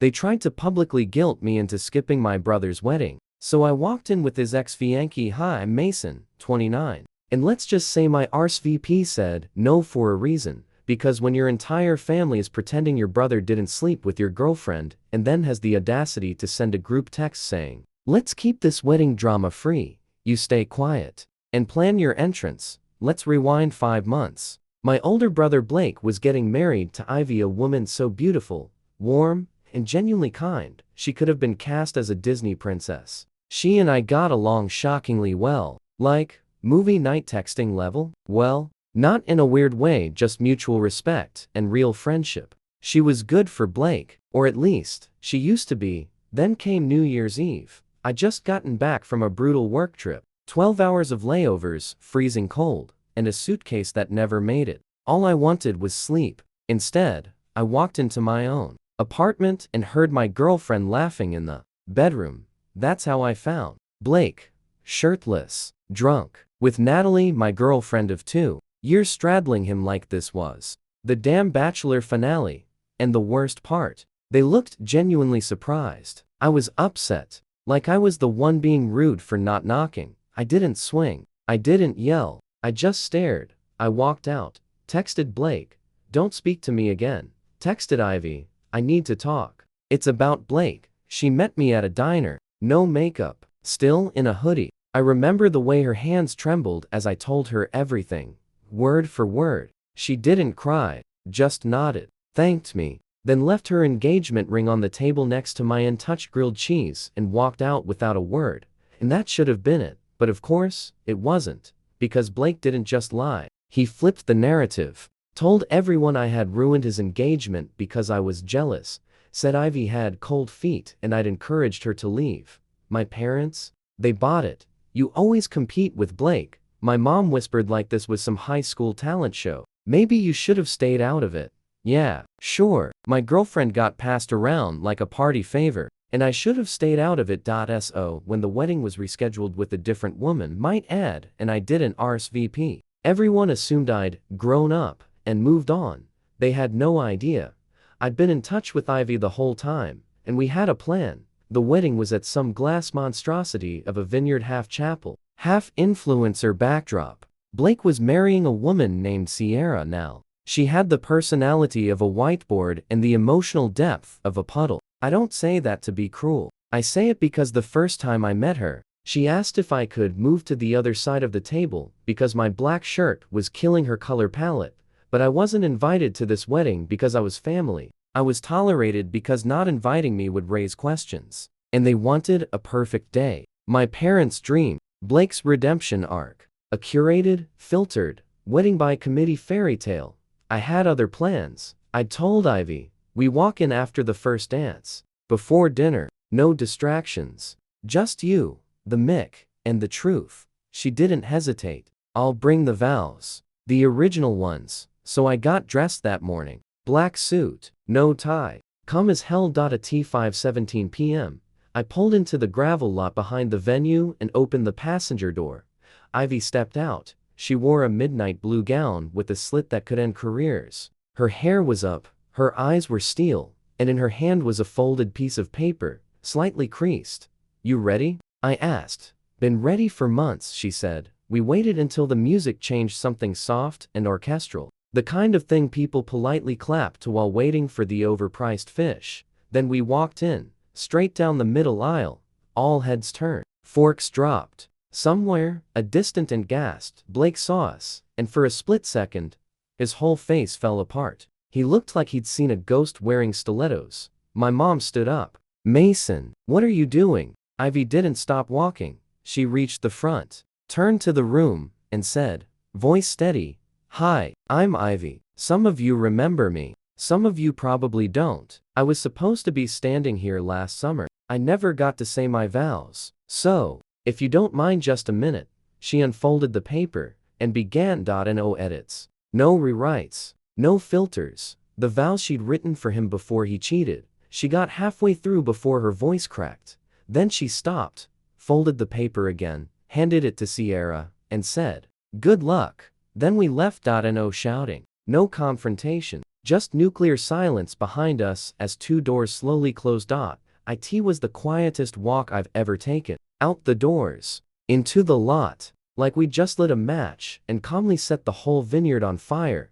They tried to publicly guilt me into skipping my brother's wedding. So I walked in with his ex-fiancée. Hi, I'm Mason, 29. And let's just say my RSVP said no for a reason. Because when your entire family is pretending your brother didn't sleep with your girlfriend and then has the audacity to send a group text saying, "Let's keep this wedding drama free, you stay quiet and plan your entrance." Let's rewind 5 months. My older brother Blake was getting married to Ivy, a woman so beautiful, warm, and genuinely kind, she could have been cast as a Disney princess. She and I got along shockingly well. Like, movie night texting level? Well, not in a weird way, just mutual respect and real friendship. She was good for Blake, or at least, she used to be. Then came New Year's Eve. I just gotten back from a brutal work trip. 12 hours of layovers, freezing cold, and a suitcase that never made it. All I wanted was sleep. Instead, I walked into my own apartment and heard my girlfriend laughing in the bedroom. That's how I found Blake, shirtless, drunk, with Natalie, my girlfriend of 2 years, straddling him like this was the damn Bachelor finale. And the worst part, they looked genuinely surprised. I was upset, like I was the one being rude for not knocking. I didn't swing. I didn't yell. I just stared. I walked out, texted Blake, "Don't speak to me again." Texted Ivy, "I need to talk." It's about Blake. She met me at a diner, no makeup, still in a hoodie. I remember the way her hands trembled as I told her everything, word for word. She didn't cry, just nodded, thanked me, then left her engagement ring on the table next to my untouched grilled cheese and walked out without a word. And that should have been it, but of course, it wasn't, because Blake didn't just lie. He flipped the narrative, told everyone I had ruined his engagement because I was jealous, said Ivy had cold feet and I'd encouraged her to leave. My parents? They bought it. "You always compete with Blake," my mom whispered like this was some high school talent show. "Maybe you should have stayed out of it." Yeah, sure, my girlfriend got passed around like a party favor, and I should have stayed out of it. So when the wedding was rescheduled with a different woman, might add, and I didn't RSVP. Everyone assumed I'd grown up and moved on. They had no idea I'd been in touch with Ivy the whole time, and we had a plan. The wedding was at some glass monstrosity of a vineyard, half chapel, half influencer backdrop. Blake was marrying a woman named Sierra now. She had the personality of a whiteboard and the emotional depth of a puddle. I don't say that to be cruel. I say it because the first time I met her, she asked if I could move to the other side of the table because my black shirt was killing her color palette. But I wasn't invited to this wedding because I was family. I was tolerated because not inviting me would raise questions. And they wanted a perfect day. My parents' dream. Blake's redemption arc. A curated, filtered, wedding by committee fairy tale. I had other plans. I told Ivy, we walk in after the first dance. Before dinner, no distractions. Just you, the Mick, and the truth. She didn't hesitate. I'll bring the vows. The original ones. So I got dressed that morning. Black suit, no tie. Calm as hell. At 5:17 p.m. I pulled into the gravel lot behind the venue and opened the passenger door. Ivy stepped out. She wore a midnight blue gown with a slit that could end careers. Her hair was up, her eyes were steel, and in her hand was a folded piece of paper, slightly creased. "You ready?" I asked. "Been ready for months," she said. We waited until the music changed, something soft and orchestral. The kind of thing people politely clap to while waiting for the overpriced fish. Then we walked in, straight down the middle aisle. All heads turned. Forks dropped. Somewhere, a distant and gasped. Blake saw us, and for a split second, his whole face fell apart. He looked like he'd seen a ghost wearing stilettos. My mom stood up. "Mason, what are you doing?" Ivy didn't stop walking. She reached the front, turned to the room, and said, voice steady, "Hi, I'm Ivy. Some of you remember me. Some of you probably don't. I was supposed to be standing here last summer. I never got to say my vows. So, if you don't mind just a minute." She unfolded the paper and began. No edits. No rewrites. No filters. The vows she'd written for him before he cheated. She got halfway through before her voice cracked. Then she stopped, folded the paper again, handed it to Sierra, and said, "Good luck." Then we left. No shouting. No confrontation. Just nuclear silence behind us as two doors slowly closed. It was the quietest walk I've ever taken. Out the doors. Into the lot. Like we just lit a match and calmly set the whole vineyard on fire.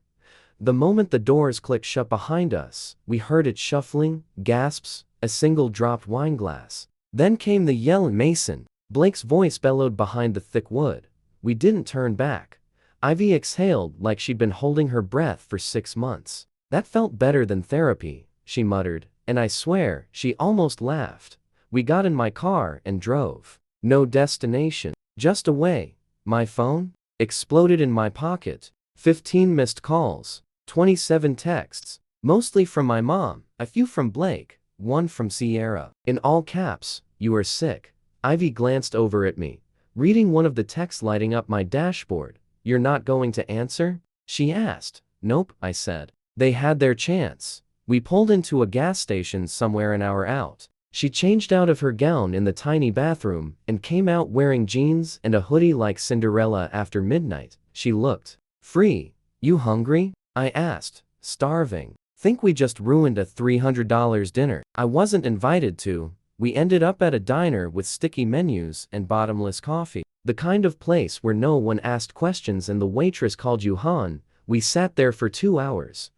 The moment the doors clicked shut behind us, we heard it shuffling, gasps, a single dropped wine glass. Then came the yell. Mason. Blake's voice bellowed behind the thick wood. We didn't turn back. Ivy exhaled like she'd been holding her breath for 6 months. That felt better than therapy, she muttered, and I swear, she almost laughed. We got in my car and drove. No destination, just away. My phone exploded in my pocket. 15 missed calls, 27 texts, mostly from my mom, a few from Blake, one from Sierra. In all caps, "You are sick." Ivy glanced over at me, reading one of the texts lighting up my dashboard. "You're not going to answer?" she asked. "Nope," I said. They had their chance. We pulled into a gas station somewhere an hour out. She changed out of her gown in the tiny bathroom and came out wearing jeans and a hoodie like Cinderella after midnight. She looked free. "You hungry?" I asked. "Starving. Think we just ruined a $300 dinner." I wasn't invited to. We ended up at a diner with sticky menus and bottomless coffee. The kind of place where no one asked questions and the waitress called you hon. We sat there for 2 hours,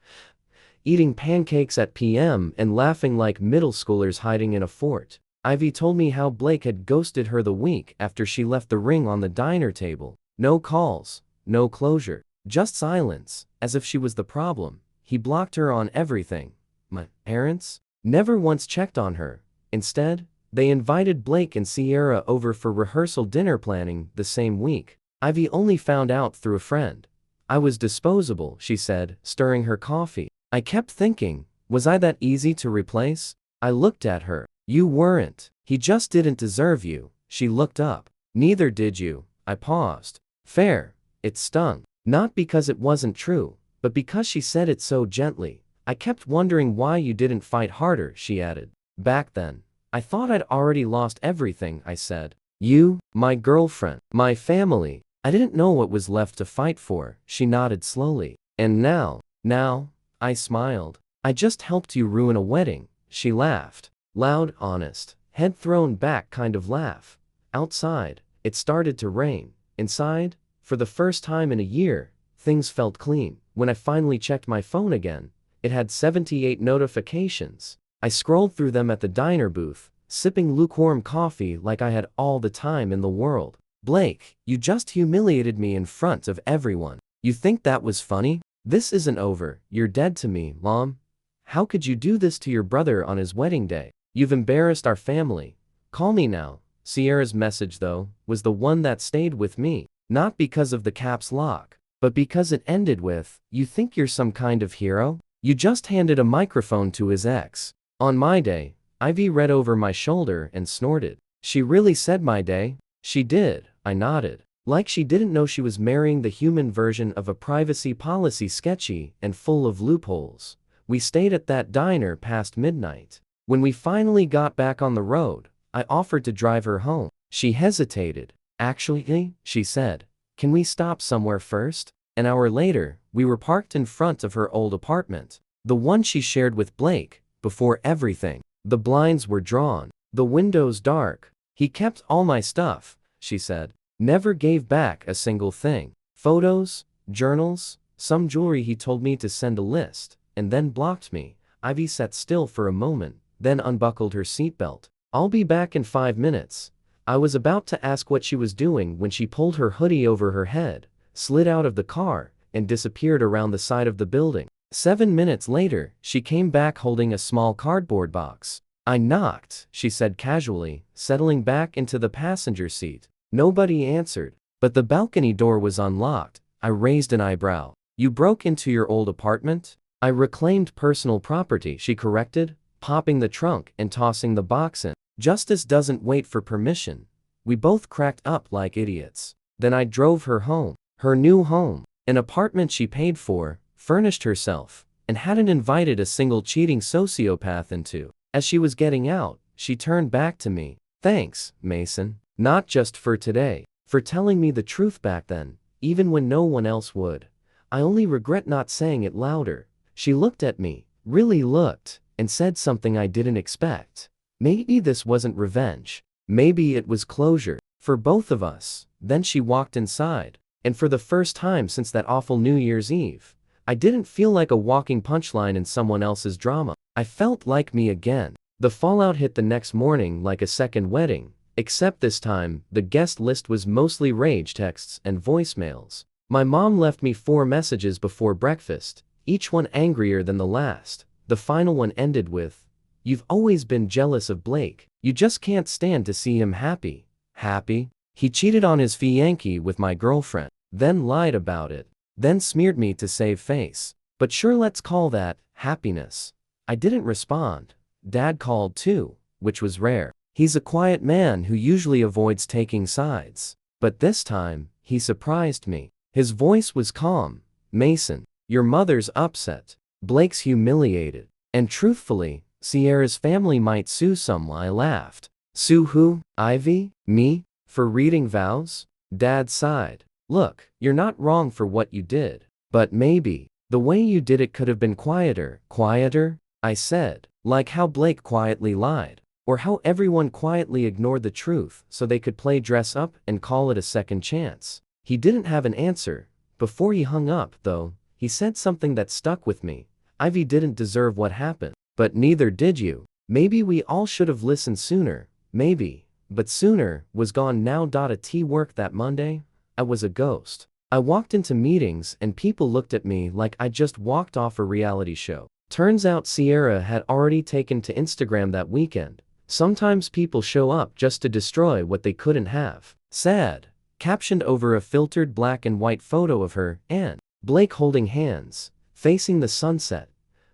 eating pancakes at PM and laughing like middle schoolers hiding in a fort. Ivy told me how Blake had ghosted her the week after she left the ring on the diner table. No calls, no closure, just silence, as if she was the problem. He blocked her on everything. My parents never once checked on her. Instead, they invited Blake and Sierra over for rehearsal dinner planning the same week. Ivy only found out through a friend. I was disposable, she said, stirring her coffee. I kept thinking, was I that easy to replace? I looked at her. "You weren't. He just didn't deserve you." She looked up. "Neither did you." I paused. Fair. It stung. Not because it wasn't true, but because she said it so gently. "I kept wondering why you didn't fight harder," she added. "Back then, I thought I'd already lost everything," I said. "You, my girlfriend, my family. I didn't know what was left to fight for." She nodded slowly. "And now?" "Now?" I smiled. "I just helped you ruin a wedding." She laughed. Loud, honest, head thrown back kind of laugh. Outside, it started to rain. Inside, for the first time in a year, things felt clean. When I finally checked my phone again, it had 78 notifications. I scrolled through them at the diner booth, sipping lukewarm coffee like I had all the time in the world. "Blake, you just humiliated me in front of everyone. You think that was funny? This isn't over. You're dead to me, Mom. How could you do this to your brother on his wedding day? You've embarrassed our family. Call me now." Sierra's message, though, was the one that stayed with me, not because of the caps lock, but because it ended with, "You think you're some kind of hero? You just handed a microphone to his ex." On my day, Ivy read over my shoulder and snorted. "She really said my day?" "She did," I nodded. Like she didn't know she was marrying the human version of a privacy policy sketchy and full of loopholes. We stayed at that diner past midnight. When we finally got back on the road, I offered to drive her home. She hesitated. "Actually," she said, "can we stop somewhere first?" An hour later, we were parked in front of her old apartment, the one she shared with Blake, before everything. The blinds were drawn, the windows dark. "He kept all my stuff," she said. "Never gave back a single thing. Photos, journals, some jewelry. He told me to send a list, and then blocked me." Ivy sat still for a moment, then unbuckled her seatbelt. "I'll be back in 5 minutes. I was about to ask what she was doing when she pulled her hoodie over her head, slid out of the car, and disappeared around the side of the building. 7 minutes later, she came back holding a small cardboard box. "I knocked," she said casually, settling back into the passenger seat. Nobody answered, but the balcony door was unlocked. I raised an eyebrow. "You broke into your old apartment?" "I reclaimed personal property," she corrected, popping the trunk and tossing the box in. "Justice doesn't wait for permission." We both cracked up like idiots. Then I drove her home. Her new home. An apartment she paid for, furnished herself, and hadn't invited a single cheating sociopath into. As she was getting out, she turned back to me. "Thanks, Mason. Not just for today. For telling me the truth back then, even when no one else would. I only regret not saying it louder." She looked at me, really looked, and said something I didn't expect. Maybe this wasn't revenge. Maybe it was closure. For both of us. Then she walked inside. And for the first time since that awful New Year's Eve, I didn't feel like a walking punchline in someone else's drama. I felt like me again. The fallout hit the next morning like a second wedding, except this time, the guest list was mostly rage texts and voicemails. My mom left me 4 messages before breakfast, each one angrier than the last. The final one ended with, "You've always been jealous of Blake. You just can't stand to see him happy." Happy? He cheated on his fiancée with my girlfriend, then lied about it, then smeared me to save face. But sure, let's call that happiness. I didn't respond. Dad called too, which was rare. He's a quiet man who usually avoids taking sides. But this time, he surprised me. His voice was calm. "Mason, your mother's upset. Blake's humiliated. And truthfully, Sierra's family might sue someone." I laughed. "Sue who? Ivy? Me? For reading Vows?" Dad sighed. "Look, you're not wrong for what you did. But maybe the way you did it could have been quieter." "Quieter?" I said. "Like how Blake quietly lied. Or how everyone quietly ignored the truth so they could play dress up and call it a second chance." He didn't have an answer. Before he hung up, though, he said something that stuck with me. "Ivy didn't deserve what happened. But neither did you. Maybe we all should have listened sooner. Maybe." But sooner was gone now. At work that Monday, I was a ghost. I walked into meetings and people looked at me like I just walked off a reality show. Turns out Sierra had already taken to Instagram that weekend. Sometimes people show up just to destroy what they couldn't have. Sad. Captioned over a filtered black and white photo of her and Blake holding hands, facing the sunset.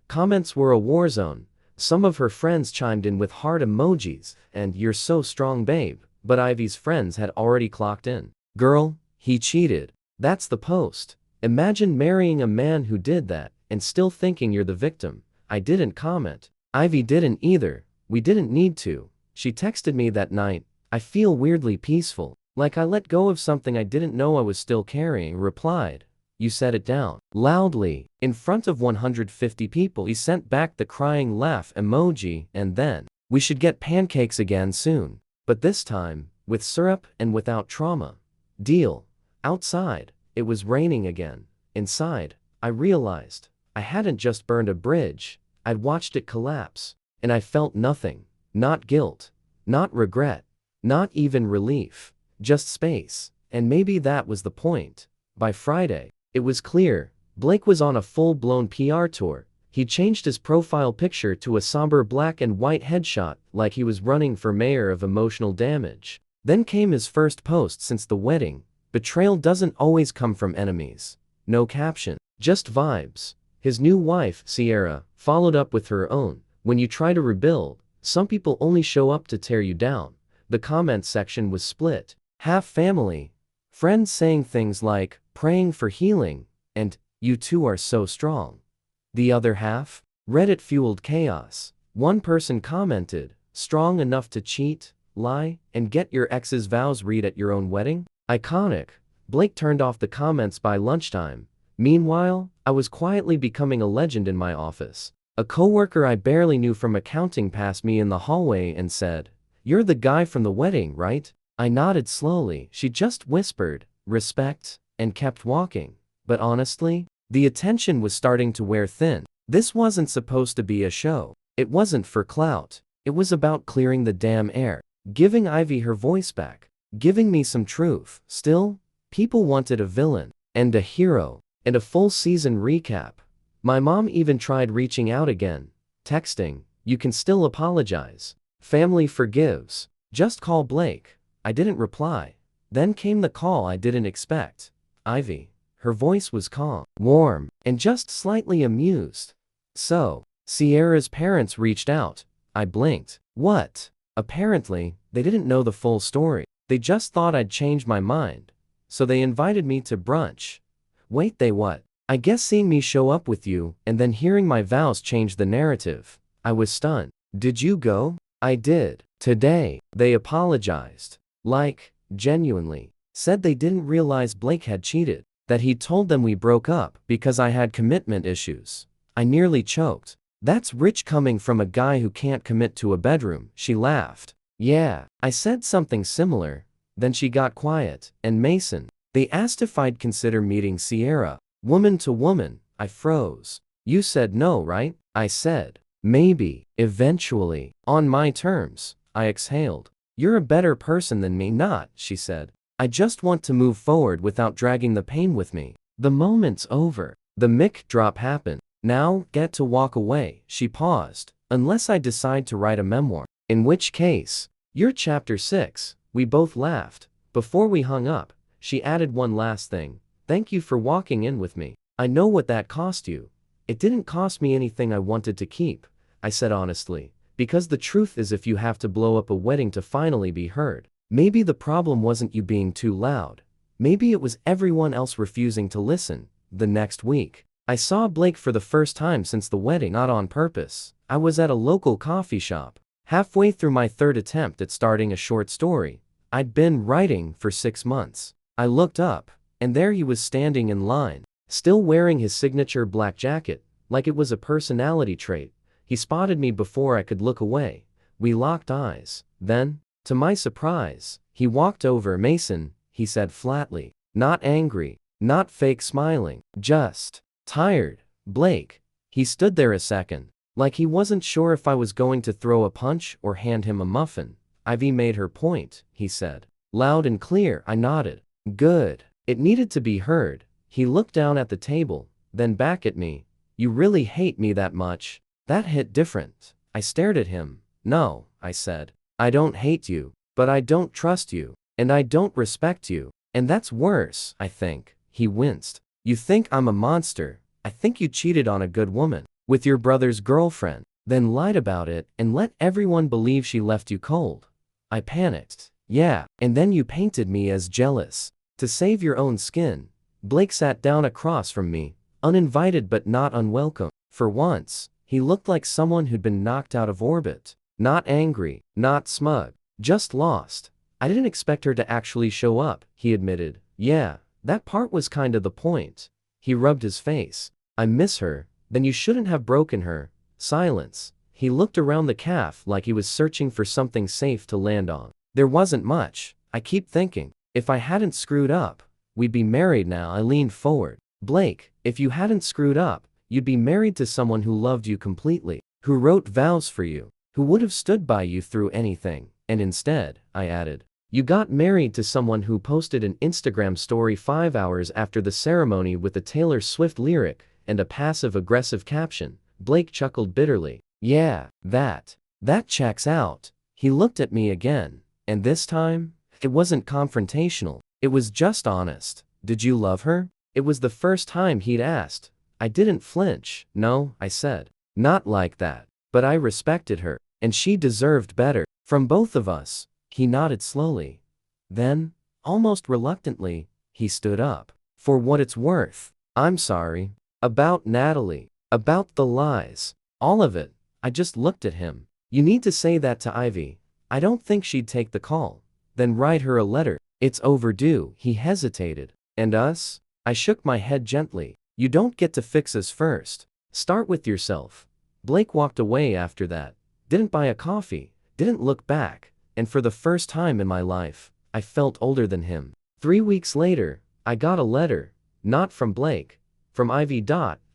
Comments were a war zone. Some of her friends chimed in with heart emojis and "You're so strong, babe." But Ivy's friends had already clocked in. "Girl, he cheated." That's the post. Imagine marrying a man who did that and still thinking you're the victim. I didn't comment. Ivy didn't either. We didn't need to. She texted me that night, "I feel weirdly peaceful. Like I let go of something I didn't know I was still carrying." Replied, "You set it down." Loudly, in front of 150 people. He sent back the crying laugh emoji and then, "We should get pancakes again soon. But this time, with syrup and without trauma." Deal. Outside, it was raining again. Inside, I realized I hadn't just burned a bridge, I'd watched it collapse. And I felt nothing. Not guilt. Not regret. Not even relief. Just space. And maybe that was the point. By Friday, it was clear. Blake was on a full-blown PR tour. He changed his profile picture to a somber black and white headshot like he was running for mayor of emotional damage. Then came his first post since the wedding. "Betrayal doesn't always come from enemies." No caption. Just vibes. His new wife, Sierra, followed up with her own. "When you try to rebuild, some people only show up to tear you down." The comments section was split. Half family. Friends saying things like, "Praying for healing," and "You two are so strong." The other half? Reddit-fueled chaos. One person commented, "Strong enough to cheat, lie, and get your ex's vows read at your own wedding?" Iconic. Blake turned off the comments by lunchtime. Meanwhile, I was quietly becoming a legend in my office. A coworker I barely knew from accounting passed me in the hallway and said, "You're the guy from the wedding, right?" I nodded slowly. She just whispered, "Respect," and kept walking. But honestly, the attention was starting to wear thin. This wasn't supposed to be a show. It wasn't for clout. It was about clearing the damn air. Giving Ivy her voice back. Giving me some truth. Still, people wanted a villain. And a hero. And a full season recap. My mom even tried reaching out again. Texting, "You can still apologize. Family forgives. Just call Blake." I didn't reply. Then came the call I didn't expect. Ivy. Her voice was calm, warm, and just slightly amused. "So, Sierra's parents reached out." I blinked. "What?" Apparently, they didn't know the full story. They just thought I'd changed my mind. So they invited me to brunch. Wait, they what? I guess seeing me show up with you and then hearing my vows changed the narrative. I was stunned. "Did you go?" "I did. Today." They apologized. Like, genuinely. Said they didn't realize Blake had cheated. That he told them we broke up because I had commitment issues. I nearly choked. That's rich coming from a guy who can't commit to a bedroom, she laughed. Yeah, I said something similar. Then she got quiet. And Mason. They asked if I'd consider meeting Sierra. Woman to woman, I froze. You said no, right? I said. Maybe, eventually, on my terms, I exhaled. You're a better person than me, not, she said. I just want to move forward without dragging the pain with me. The moment's over. The mic drop happened. Now, get to walk away, she paused. Unless I decide to write a memoir. In which case, you're chapter 6. We both laughed. Before we hung up, she added one last thing. Thank you for walking in with me. I know what that cost you. It didn't cost me anything I wanted to keep, I said honestly. Because the truth is, if you have to blow up a wedding to finally be heard, maybe the problem wasn't you being too loud. Maybe it was everyone else refusing to listen. The next week, I saw Blake for the first time since the wedding, not on purpose. I was at a local coffee shop, halfway through my third attempt at starting a short story I'd been writing for 6 months. I looked up, and there he was standing in line, still wearing his signature black jacket, like it was a personality trait. He spotted me before I could look away. We locked eyes. Then, to my surprise, he walked over. Mason, he said flatly. Not angry, not fake smiling, just tired. Blake. He stood there a second, like he wasn't sure if I was going to throw a punch or hand him a muffin. Ivy made her point, he said. Loud and clear, I nodded. Good. It needed to be heard. He looked down at the table, then back at me. You really hate me that much? That hit different. I stared at him. No, I said. I don't hate you, but I don't trust you, and I don't respect you. And that's worse, I think. He winced. You think I'm a monster. I think you cheated on a good woman with your brother's girlfriend, then lied about it and let everyone believe she left you cold. I panicked. Yeah, and then you painted me as jealous. To save your own skin. Blake sat down across from me, uninvited but not unwelcome. For once, he looked like someone who'd been knocked out of orbit. Not angry, not smug, just lost. I didn't expect her to actually show up, he admitted. Yeah, that part was kinda the point. He rubbed his face. I miss her. Then you shouldn't have broken her. Silence. He looked around the caf like he was searching for something safe to land on. There wasn't much. I keep thinking, if I hadn't screwed up, we'd be married now. I leaned forward. Blake, if you hadn't screwed up, you'd be married to someone who loved you completely, who wrote vows for you, who would have stood by you through anything. And instead, I added, you got married to someone who posted an Instagram story 5 hours after the ceremony with a Taylor Swift lyric and a passive-aggressive caption. Blake chuckled bitterly. Yeah, that checks out. He looked at me again, and this time, it wasn't confrontational. It was just honest. Did you love her? It was the first time he'd asked. I didn't flinch. No, I said. Not like that. But I respected her, and she deserved better. From both of us. He nodded slowly. Then, almost reluctantly, he stood up. For what it's worth, I'm sorry. About Natalie. About the lies. All of it. I just looked at him. You need to say that to Ivy. I don't think she'd take the call. Then write her a letter. It's overdue. He hesitated. And us? I shook my head gently. You don't get to fix us first. Start with yourself. Blake walked away after that. Didn't buy a coffee. Didn't look back. And for the first time in my life, I felt older than him. 3 weeks later, I got a letter. Not from Blake. From Ivy.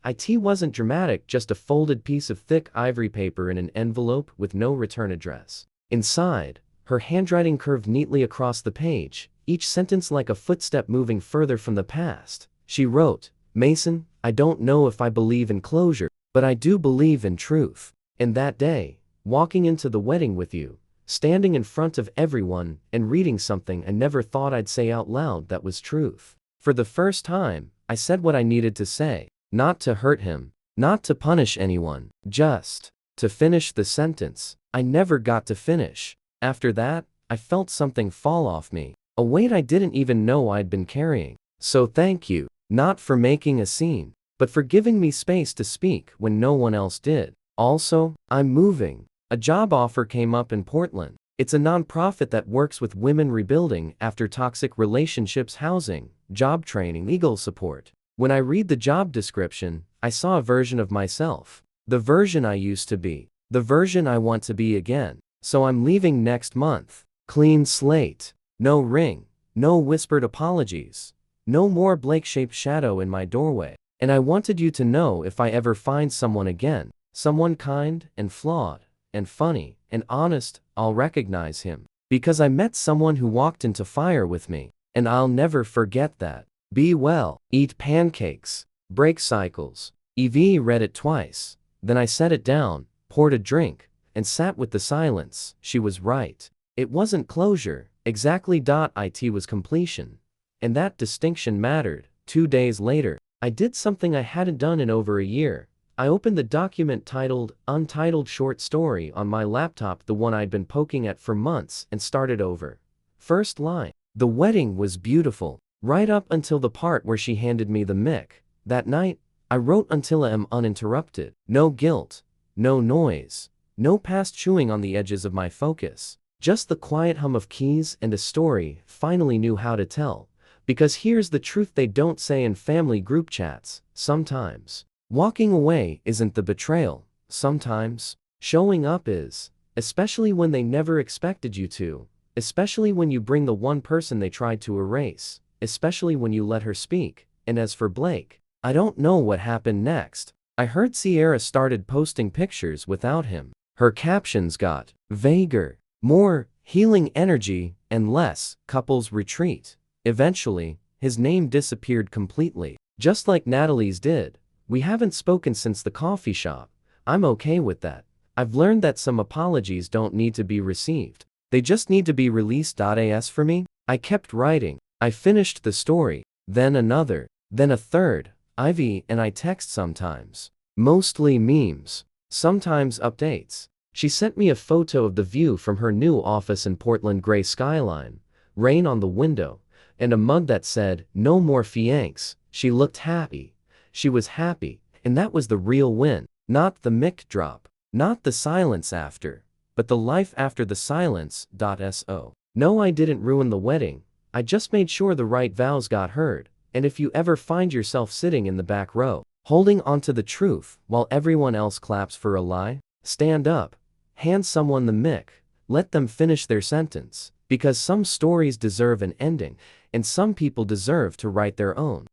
It wasn't dramatic, just a folded piece of thick ivory paper in an envelope with no return address. Inside, her handwriting curved neatly across the page, each sentence like a footstep moving further from the past. She wrote, Mason, I don't know if I believe in closure, but I do believe in truth. And that day, walking into the wedding with you, standing in front of everyone and reading something I never thought I'd say out loud that was truth. For the first time, I said what I needed to say. Not to hurt him, not to punish anyone, just to finish the sentence I never got to finish. After that, I felt something fall off me, a weight I didn't even know I'd been carrying. So thank you, not for making a scene, but for giving me space to speak when no one else did. Also, I'm moving. A job offer came up in Portland. It's a nonprofit that works with women rebuilding after toxic relationships, housing, job training, legal support. When I read the job description, I saw a version of myself. The version I used to be. The version I want to be again. So I'm leaving next month. Clean slate. No ring. No whispered apologies. No more Blake-shaped shadow in my doorway. And I wanted you to know if I ever find someone again, someone kind and flawed and funny and honest, I'll recognize him. Because I met someone who walked into fire with me. And I'll never forget that. Be well. Eat pancakes. Break cycles. Evie read it twice. Then I set it down, poured a drink, and sat with the silence. She was right. It wasn't closure, exactly. It was completion. And that distinction mattered. 2 days later, I did something I hadn't done in over a year. I opened the document titled Untitled Short Story on my laptop, the one I'd been poking at for months, and started over. First line. The wedding was beautiful, right up until the part where she handed me the mic. That night, I wrote until I am uninterrupted. No guilt, no noise, no past chewing on the edges of my focus. Just the quiet hum of keys and a story finally knew how to tell. Because here's the truth they don't say in family group chats. Sometimes walking away isn't the betrayal. Sometimes showing up is. Especially when they never expected you to. Especially when you bring the one person they tried to erase. Especially when you let her speak. And as for Blake, I don't know what happened next. I heard Sierra started posting pictures without him. Her captions got vaguer, more healing energy, and less couples retreat. Eventually, his name disappeared completely. Just like Natalie's did. We haven't spoken since the coffee shop. I'm okay with that. I've learned that some apologies don't need to be received. They just need to be released. As for me, I kept writing. I finished the story, then another, then a third. Ivy and I text sometimes. Mostly memes. Sometimes updates. She sent me a photo of the view from her new office in Portland. Gray skyline, rain on the window, and a mug that said, "No more fiancé." She looked happy. She was happy, and that was the real win. Not the mic drop. Not the silence after. But the life after the silence. No, I didn't ruin the wedding. I just made sure the right vows got heard. And if you ever find yourself sitting in the back row, holding onto the truth while everyone else claps for a lie, stand up. Hand someone the mic. Let them finish their sentence. Because some stories deserve an ending, and some people deserve to write their own.